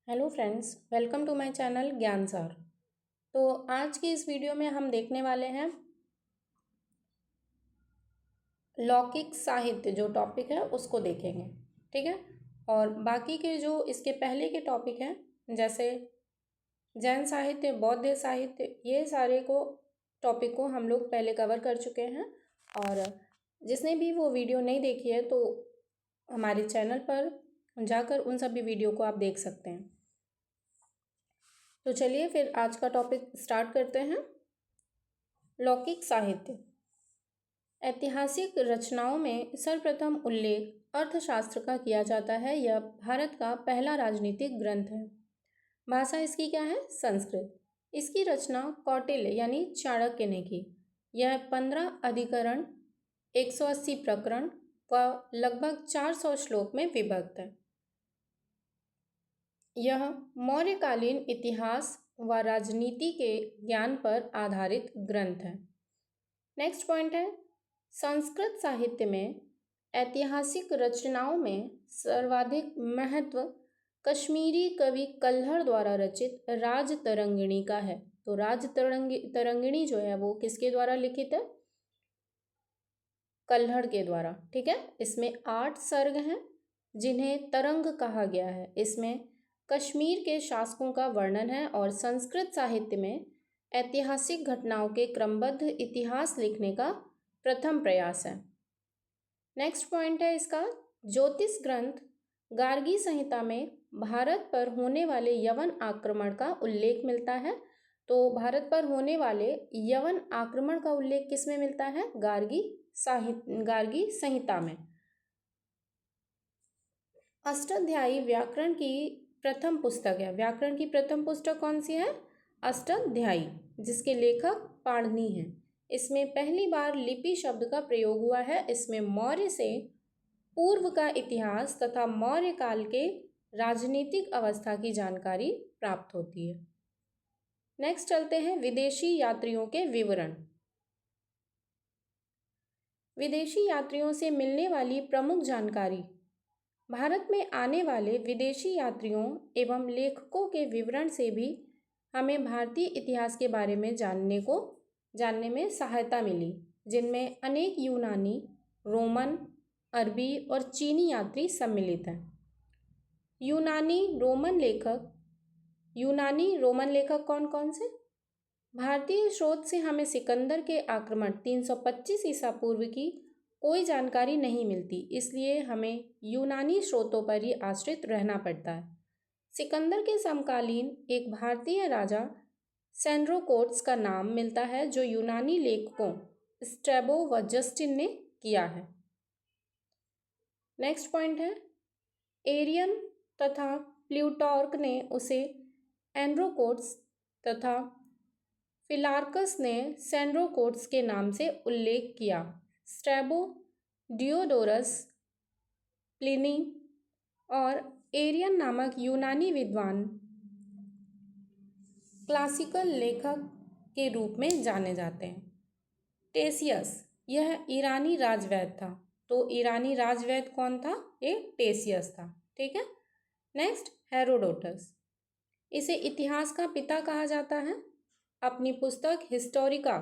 Hello friends, welcome to my channel Gyan Saar. तो आज की इस वीडियो में हम देखने वाले हैं लौकिक साहित्य जो टॉपिक है उसको देखेंगे। ठीक है। और बाकी के जो इसके पहले के टॉपिक हैं जैसे जैन साहित्य, बौद्ध साहित्य, ये सारे को टॉपिक को हम लोग पहले कवर कर चुके हैं। और जिसने भी वो वीडियो नहीं देखी है तो हमारे चैनल पर जाकर उन सभी वीडियो को आप देख सकते हैं। तो चलिए फिर आज का टॉपिक स्टार्ट करते हैं। लौकिक साहित्य। ऐतिहासिक रचनाओं में सर्वप्रथम उल्लेख अर्थशास्त्र का किया जाता है। यह भारत का पहला राजनीतिक ग्रंथ है। भाषा इसकी क्या है? संस्कृत। इसकी रचना कौटिल्य यानी चाणक्य ने की। यह 15 अधिकरण, 180 प्रकरण व लगभग 400 श्लोक में विभक्त है। यह मौर्यकालीन इतिहास व राजनीति के ज्ञान पर आधारित ग्रंथ है। नेक्स्ट पॉइंट है, संस्कृत साहित्य में ऐतिहासिक रचनाओं में सर्वाधिक महत्व कश्मीरी कवि कल्हड़ द्वारा रचित राजतरंगिणी का है। तो राजतरंगिणी जो है वो किसके द्वारा लिखित है? कल्हड़ के द्वारा। ठीक है। इसमें 8 सर्ग हैं जिन्हें तरंग कहा गया है। इसमें कश्मीर के शासकों का वर्णन है और संस्कृत साहित्य में ऐतिहासिक घटनाओं के क्रमबद्ध इतिहास लिखने का प्रथम प्रयास है। नेक्स्ट पॉइंट है इसका, ज्योतिष ग्रंथ गार्गी संहिता में भारत पर होने वाले यवन आक्रमण का उल्लेख मिलता है। तो भारत पर होने वाले यवन आक्रमण का उल्लेख किस में मिलता है? गार्गी संहिता में। अष्टाध्यायी व्याकरण की प्रथम पुस्तक है। व्याकरण की प्रथम पुस्तक कौन सी है? अष्टाध्यायी, जिसके लेखक पाणिनि हैं। इसमें पहली बार लिपि शब्द का प्रयोग हुआ है। इसमें मौर्य से पूर्व का इतिहास तथा मौर्य काल के राजनीतिक अवस्था की जानकारी प्राप्त होती है। नेक्स्ट चलते हैं विदेशी यात्रियों के विवरण। विदेशी यात्रियों से मिलने वाली प्रमुख जानकारी। भारत में आने वाले विदेशी यात्रियों एवं लेखकों के विवरण से भी हमें भारतीय इतिहास के बारे में जानने में सहायता मिली, जिनमें अनेक यूनानी, रोमन, अरबी और चीनी यात्री सम्मिलित हैं। यूनानी रोमन लेखक कौन कौन से? भारतीय स्रोत से हमें सिकंदर के आक्रमण 325 ईसा पूर्व की कोई जानकारी नहीं मिलती, इसलिए हमें यूनानी स्रोतों पर ही आश्रित रहना पड़ता है। सिकंदर के समकालीन एक भारतीय राजा सेंड्रोकोट्स का नाम मिलता है जो यूनानी लेखकों स्ट्रैबो व जस्टिन ने किया है। नेक्स्ट पॉइंट है, एरियन तथा प्लूटार्क ने उसे एंड्रोकोट्स तथा फिलार्कस ने सेंड्रोकोट्स के नाम से उल्लेख किया। स्ट्रैबो, डियोडोरस, प्लिनी और एरियन नामक यूनानी विद्वान क्लासिकल लेखक के रूप में जाने जाते हैं। टेसियस, यह ईरानी राजवैद्य था। तो ईरानी राजवैद्य कौन था? ये टेसियस था। ठीक है। नेक्स्ट, हेरोडोटस, इसे इतिहास का पिता कहा जाता है। अपनी पुस्तक हिस्टोरिका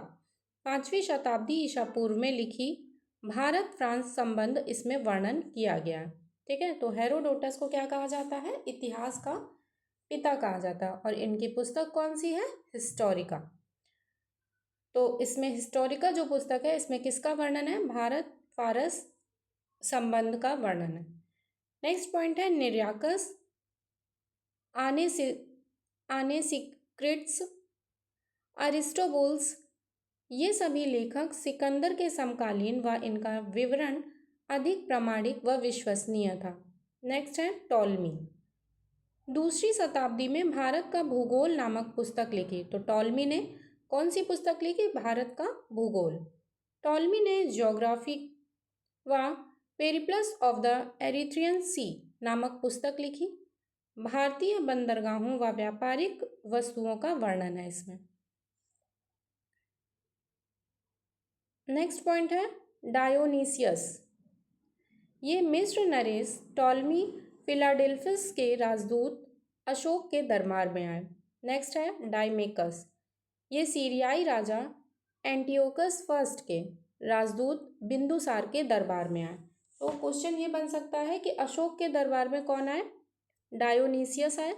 5वीं शताब्दी ईसा पूर्व में लिखी भारत फ्रांस संबंध इसमें वर्णन किया गया है। ठीक है। तो हेरोडोटस को क्या कहा जाता है? इतिहास का पिता कहा जाता है। और इनकी पुस्तक कौन सी है? हिस्टोरिका। तो इसमें हिस्टोरिका जो पुस्तक है इसमें किसका वर्णन है? भारत फारस संबंध का वर्णन है। नेक्स्ट पॉइंट है निर्याकस, आनेसिक्रिट्स, अरिस्टोबुल्स, ये सभी लेखक सिकंदर के समकालीन व इनका विवरण अधिक प्रामाणिक व विश्वसनीय था। नेक्स्ट है टॉलमी, 2वीं शताब्दी में भारत का भूगोल नामक पुस्तक लिखी। तो टॉलमी ने कौन सी पुस्तक लिखी? भारत का भूगोल। टॉलमी ने ज्योग्राफी व पेरिप्लस ऑफ द एरिथ्रियन सी नामक पुस्तक लिखी। भारतीय बंदरगाहों व व्यापारिक वस्तुओं का वर्णन है इसमें। नेक्स्ट पॉइंट है डायोनीसियस, ये मिस्र नरेश टॉलमी फिलाडेल्फिस के राजदूत अशोक के दरबार में आए। नेक्स्ट है डायमेकस, ये सीरियाई राजा एंटियोकस फर्स्ट के राजदूत बिंदुसार के दरबार में आए। तो क्वेश्चन ये बन सकता है कि अशोक के दरबार में कौन आए, डायोनीसियस आए,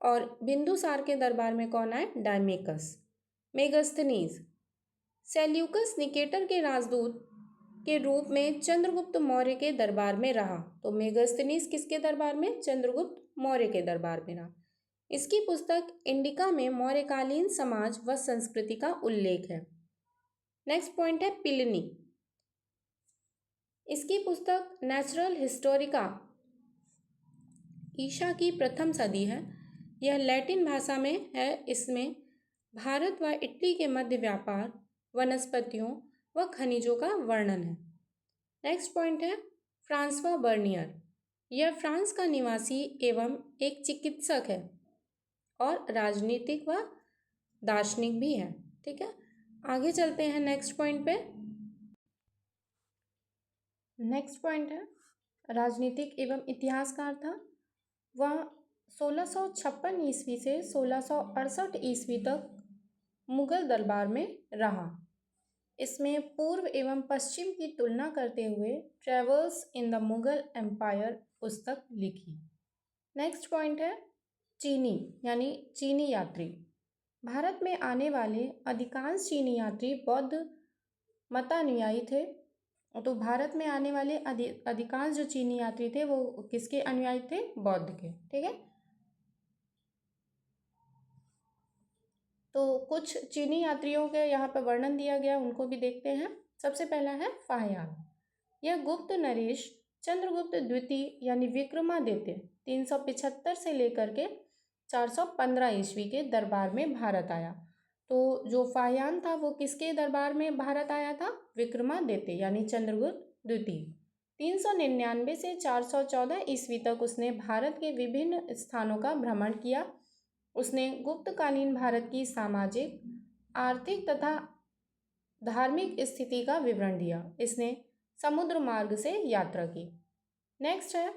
और बिंदुसार के दरबार में कौन आए, डायमेकस। मेगस्थनीज, सेल्यूकस निकेटर के राजदूत के रूप में चंद्रगुप्त मौर्य के दरबार में रहा। तो मेगस्थनीज किसके दरबार में, चंद्रगुप्त मौर्य के दरबार में रहा। इसकी पुस्तक इंडिका में मौर्यकालीन समाज व संस्कृति का उल्लेख है। नेक्स्ट पॉइंट है प्लिनी, इसकी पुस्तक नेचुरल हिस्टोरिका ईसा की प्रथम सदी है। यह लैटिन भाषा में है। इसमें भारत व इटली के मध्य व्यापार, वनस्पतियों व खनिजों का वर्णन है। नेक्स्ट पॉइंट है फ्रांसवा बर्नियर, यह फ्रांस का निवासी एवं एक चिकित्सक है और राजनीतिक व दार्शनिक भी है। ठीक है, आगे चलते हैं नेक्स्ट पॉइंट पे। नेक्स्ट पॉइंट है राजनीतिक एवं इतिहासकार था। वह 1656 ईस्वी से 1668 ईस्वी तक मुगल दरबार में रहा। इसमें पूर्व एवं पश्चिम की तुलना करते हुए travels in the Mughal empire पुस्तक लिखी। नेक्स्ट पॉइंट है चीनी यानी चीनी यात्री। भारत में आने वाले अधिकांश चीनी यात्री बौद्ध मतानुयायी थे। तो भारत में आने वाले अधिकांश जो चीनी यात्री थे वो किसके अनुयायी थे, बौद्ध के। ठीक है, तो कुछ चीनी यात्रियों के यहाँ पर वर्णन दिया गया, उनको भी देखते हैं। सबसे पहला है फाह्यान, यह गुप्त नरेश चंद्रगुप्त द्वितीय यानी विक्रमादित्य 375 से लेकर के 415 ईस्वी के दरबार में भारत आया। तो जो फाह्यान था वो किसके दरबार में भारत आया था, विक्रमादित्य यानी चंद्रगुप्त द्वितीय। 399 से 414 ईस्वी तक उसने भारत के विभिन्न स्थानों का भ्रमण किया। उसने गुप्तकालीन भारत की सामाजिक, आर्थिक तथा धार्मिक स्थिति का विवरण दिया। इसने समुद्र मार्ग से यात्रा की। नेक्स्ट है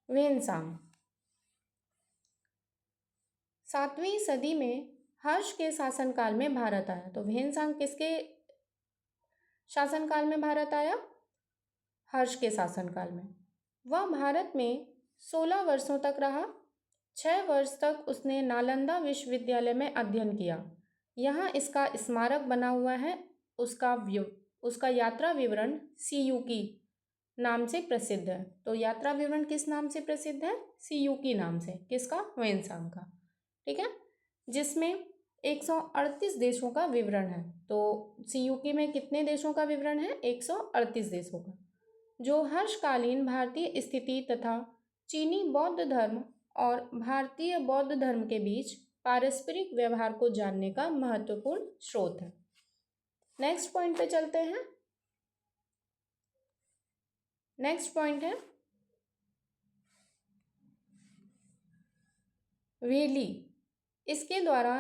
वेनसांग, 7वीं सदी में हर्ष के शासनकाल में भारत आया। तो वेनसांग किसके शासनकाल में भारत आया, हर्ष के शासनकाल में। वह भारत में 16 वर्षों तक रहा। 6 वर्ष तक उसने नालंदा विश्वविद्यालय में अध्ययन किया। यहाँ इसका स्मारक बना हुआ है। उसका यात्रा विवरण सीयूकी नाम से प्रसिद्ध है। तो यात्रा विवरण किस नाम से प्रसिद्ध है, सीयूकी नाम से। किसका, वेनसांग का। ठीक है, जिसमें 138 देशों का विवरण है। तो सीयूकी में कितने देशों का विवरण है, 138 देशों का, जो हर्षकालीन भारतीय स्थिति तथा चीनी बौद्ध धर्म और भारतीय बौद्ध धर्म के बीच पारस्परिक व्यवहार को जानने का महत्वपूर्ण स्रोत है। नेक्स्ट पॉइंट पे चलते हैं। नेक्स्ट पॉइंट है वेली, इसके द्वारा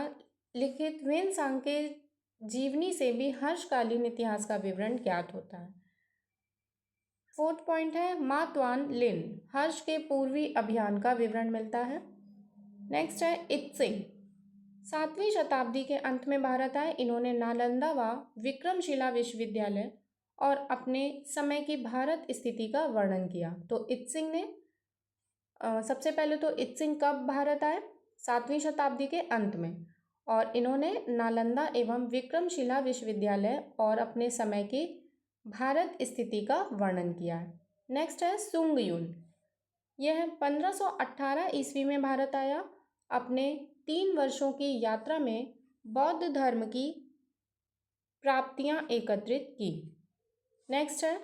लिखित वेनसांग के जीवनी से भी हर्षकालीन इतिहास का विवरण ज्ञात होता है। 4th पॉइंट है मातवान लिन, हर्ष के पूर्वी अभियान का विवरण मिलता है। नेक्स्ट है इत्सिंग, 7वीं शताब्दी के अंत में भारत आए। इन्होंने नालंदा व विक्रमशिला विश्वविद्यालय और अपने समय की भारत स्थिति का वर्णन किया। तो इत्सिंग ने सबसे पहले तो इत्सिंग कब भारत आए, 7वीं शताब्दी के अंत में, और इन्होंने नालंदा एवं विक्रमशिला विश्वविद्यालय और अपने समय की भारत स्थिति का वर्णन किया है। नेक्स्ट है सुंग युन, यह 1518 ईस्वी में भारत आया। अपने 3 वर्षों की यात्रा में बौद्ध धर्म की प्राप्तियां एकत्रित की। नेक्स्ट है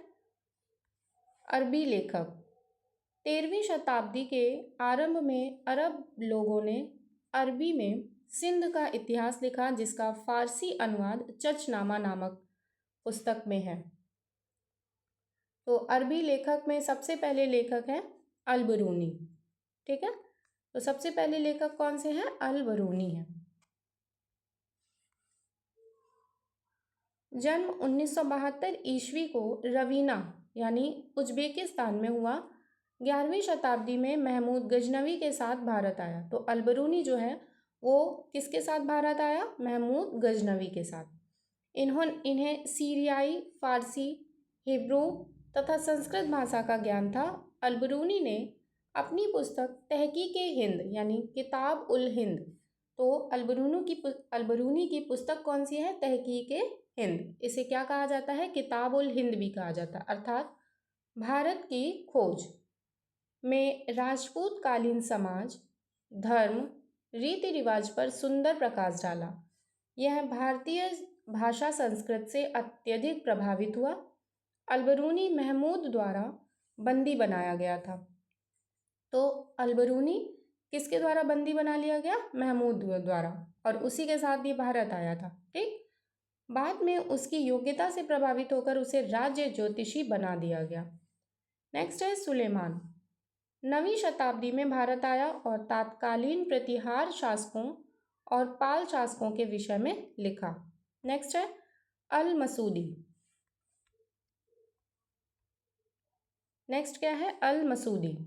अरबी लेखक, 13वीं शताब्दी के आरंभ में अरब लोगों ने अरबी में सिंध का इतिहास लिखा, जिसका फारसी अनुवाद चचनामा नामक पुस्तक में है। तो अरबी लेखक में सबसे पहले लेखक हैं अल-बरूनी। ठीक है, तो सबसे पहले लेखक कौन से हैं, अल-बरूनी है। जन्म 1972 ईस्वी को रवीना यानी उज्बेकिस्तान में हुआ। 11वीं शताब्दी में महमूद गजनवी के साथ भारत आया। तो अलबरूनी जो है वो किसके साथ भारत आया? महमूद गजनवी के साथ। इन्हें सीरियाई, फारसी, हिब्रू तथा संस्कृत भाषा का ज्ञान था। अलबरूनी ने अपनी पुस्तक तहकीक हिंद यानी किताब उल हिंद, तो अलबरूनी की पुस्तक कौन सी है? तहकीक हिंद। इसे क्या कहा जाता है? किताब उल हिंद भी कहा जाता है। अर्थात भारत की खोज में राजपूत कालीन समाज, धर्म, रीति रिवाज पर सुंदर प्रकाश डाला। यह भारतीय भाषा संस्कृत से अत्यधिक प्रभावित हुआ। अलबरूनी महमूद द्वारा बंदी बनाया गया था। तो अलबरूनी किसके द्वारा बंदी बना लिया गया? महमूद द्वारा, और उसी के साथ ये भारत आया था। ठीक, बाद में उसकी योग्यता से प्रभावित होकर उसे राज्य ज्योतिषी बना दिया गया। नेक्स्ट है सुलेमान। 9वीं शताब्दी में भारत आया और तत्कालीन प्रतिहार शासकों और पाल शासकों के विषय में लिखा। नेक्स्ट है अल मसूदी। नेक्स्ट क्या है? अल मसूदी।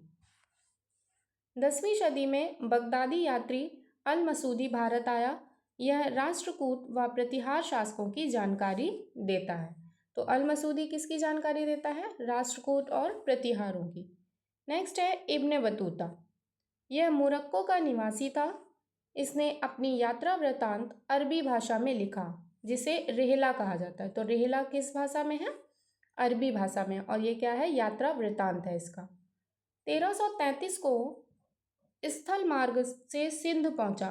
10वीं सदी में बगदादी यात्री अल मसूदी भारत आया। यह राष्ट्रकूट व प्रतिहार शासकों की जानकारी देता है। तो अल मसूदी किसकी जानकारी देता है? राष्ट्रकूट और प्रतिहारों की। नेक्स्ट है इब्ने बतूता। यह मोरक्को का निवासी था। इसने अपनी यात्रा वृत्तांत अरबी भाषा में लिखा, जिसे रेहला कहा जाता है। तो रेहला किस भाषा में है? अरबी भाषा में। और ये क्या है? यात्रा वृत्तांत है इसका। 1333 को स्थल मार्ग से सिंध पहुंचा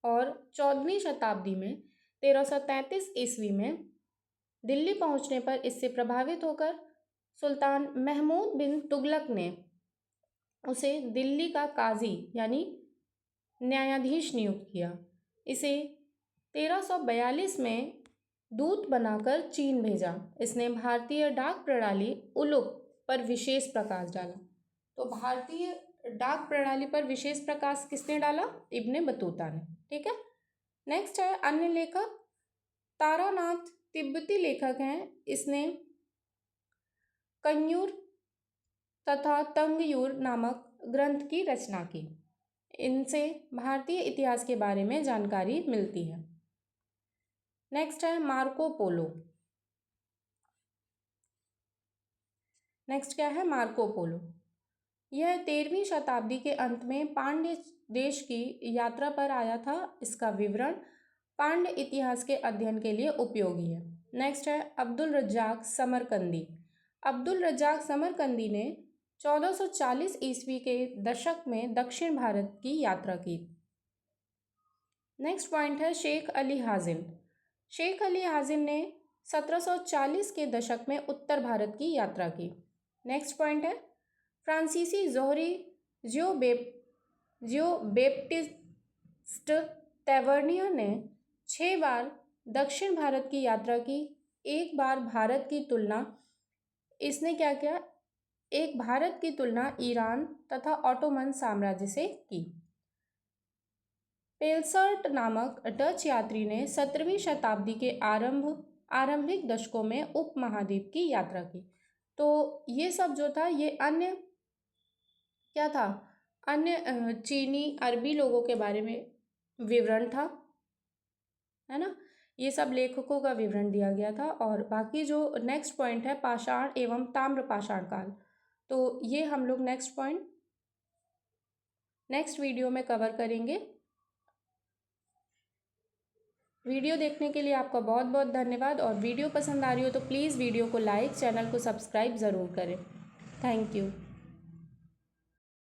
और 14वीं शताब्दी में 1333 ईस्वी में दिल्ली पहुंचने पर इससे प्रभावित होकर सुल्तान महमूद बिन तुगलक ने उसे दिल्ली का काजी यानी न्यायाधीश नियुक्त किया। इसे 1342 में दूत बनाकर चीन भेजा। इसने भारतीय डाक प्रणाली उलुक पर विशेष प्रकाश डाला। तो भारतीय डाक प्रणाली पर विशेष प्रकाश किसने डाला? इब्ने बतूता ने। ठीक है। नेक्स्ट है अन्य लेखक। तारानाथ तिब्बती लेखक हैं। इसने कंयूर तथा तंगयूर नामक ग्रंथ की रचना की। इनसे भारतीय इतिहास के बारे में जानकारी मिलती है। नेक्स्ट है मार्को पोलो। नेक्स्ट क्या है? Marco Polo. यह 13वीं शताब्दी के अंत में पांड्य देश की यात्रा पर आया था। इसका विवरण पांड्य इतिहास के अध्ययन के लिए उपयोगी है। नेक्स्ट है अब्दुल रज्जाक समरकंदी। अब्दुल रज्जाक समरकंदी ने 1440 ईस्वी के दशक में दक्षिण भारत की यात्रा की। नेक्स्ट पॉइंट है शेख अली हाजिन। शेख अली हाजिन ने 1740 के दशक में उत्तर भारत की यात्रा की। नेक्स्ट पॉइंट है फ्रांसीसी जोहरी जियो बेप्टिस्ट तैवर्नियर ने 6 बार दक्षिण भारत की यात्रा की। एक बार भारत की तुलना इसने क्या किया? एक भारत की तुलना ईरान तथा ऑटोमन साम्राज्य से की। पेलसर्ट नामक डच यात्री ने 17वीं शताब्दी के आरंभिक दशकों में उपमहाद्वीप की यात्रा की। तो ये सब जो था ये अन्य क्या था? अन्य चीनी अरबी लोगों के बारे में विवरण था, है ना। ये सब लेखकों का विवरण दिया गया था। और बाकी जो नेक्स्ट पॉइंट है पाषाण एवं ताम्र पाषाण काल, तो ये हम लोग नेक्स्ट पॉइंट नेक्स्ट वीडियो में कवर करेंगे। वीडियो देखने के लिए आपका बहुत बहुत धन्यवाद। और वीडियो पसंद आ रही हो तो प्लीज़ वीडियो को लाइक, चैनल को सब्सक्राइब ज़रूर करें। Thank you.